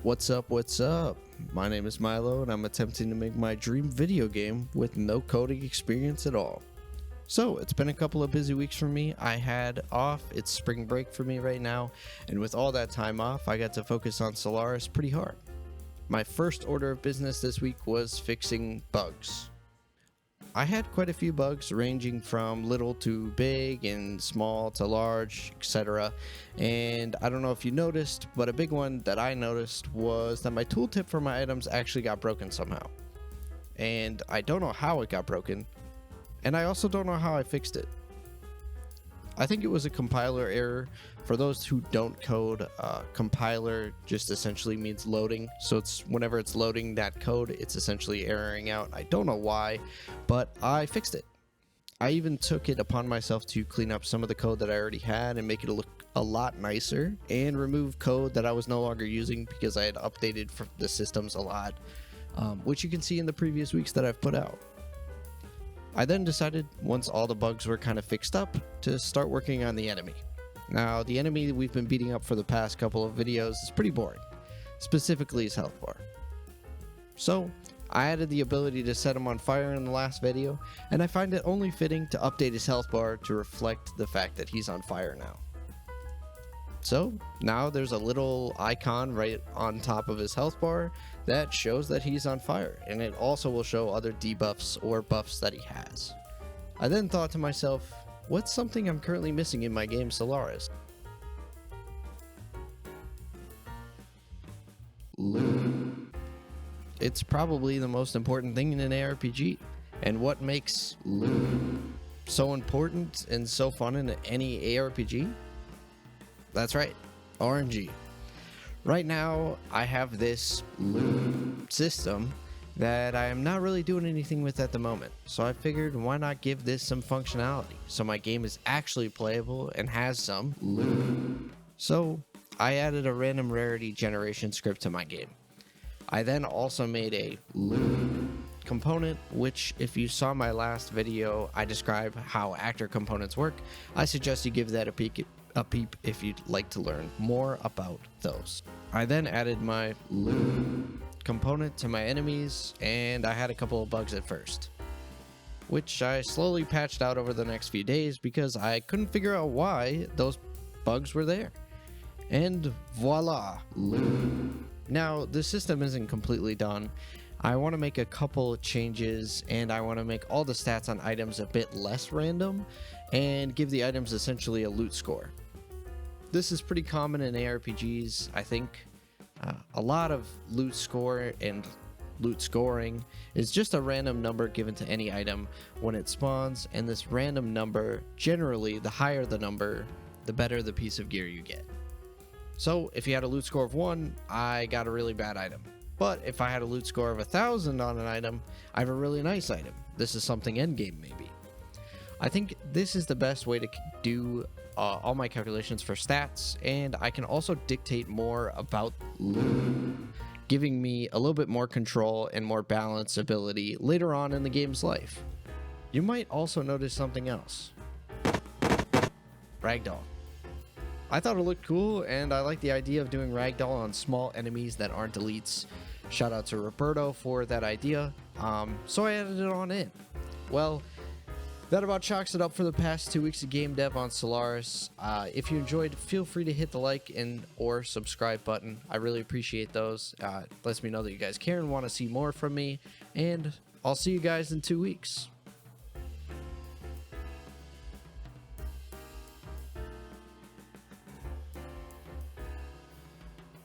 What's up, what's up? My name is Milo and I'm attempting to make my dream video game with no coding experience at all. So, it's been a couple of busy weeks for me. I had off, it's spring break for me right now, and with all that time off, I got to focus on Solaris pretty hard. My first order of business this week was fixing bugs. I had quite a few bugs ranging from little to big and small to large, etc. And I don't know if you noticed, but a big one that I noticed was that my tooltip for my items actually got broken somehow. And I don't know how it got broken, and I also don't know how I fixed it. I think it was a compiler error. For those who don't code, compiler just essentially means loading. So it's whenever it's loading that code, it's essentially erroring out. I don't know why, but I fixed it. I even took it upon myself to clean up some of the code that I already had and make it look a lot nicer, and remove code that I was no longer using because I had updated the systems a lot, which you can see in the previous weeks that I've put out. I then decided, once all the bugs were kind of fixed up, to start working on the enemy. Now, the enemy we've been beating up for the past couple of videos is pretty boring, specifically his health bar. So, I added the ability to set him on fire in the last video, and I find it only fitting to update his health bar to reflect the fact that he's on fire now. So, now there's a little icon right on top of his health bar that shows that he's on fire, and it also will show other debuffs or buffs that he has. I then thought to myself, what's something I'm currently missing in my game Solaris? Loot. It's probably the most important thing in an aRPG, and what makes loot so important and so fun in any aRPG? That's right, RNG. Right now, I have this loot system that I am not really doing anything with at the moment, so I figured why not give this some functionality so my game is actually playable and has some loot. So I added a random rarity generation script to my game. I then also made a loot component, which if you saw my last video I describe how actor components work. I suggest you give that a peep if you'd like to learn more about those. I then added my loot component to my enemies, and I had a couple of bugs at first, which I slowly patched out over the next few days because I couldn't figure out why those bugs were there. And voila, loot. Now, the system isn't completely done. I want to make a couple changes, and I want to make all the stats on items a bit less random and give the items essentially a loot score. This is pretty common in aRPGs, I think. A lot of loot score and loot scoring is just a random number given to any item when it spawns, and this random number, generally the higher the number, the better the piece of gear you get. So if you had a loot score of 1, I got a really bad item. But if I had a loot score of 1,000 on an item, I have a really nice item. This is something endgame maybe. I think this is the best way to do all my calculations for stats, and I can also dictate more about loot, giving me a little bit more control and more balance ability later on in the game's life. You might also notice something else. Ragdoll. I thought it looked cool, and I like the idea of doing ragdoll on small enemies that aren't elites. Shout out to Roberto for that idea, so I added it on in. Well, that about chalks it up for the past 2 weeks of game dev on Solaris. If you enjoyed, feel free to hit the like and or subscribe button. I really appreciate those. Lets me know that you guys care and want to see more from me, and I'll see you guys in 2 weeks.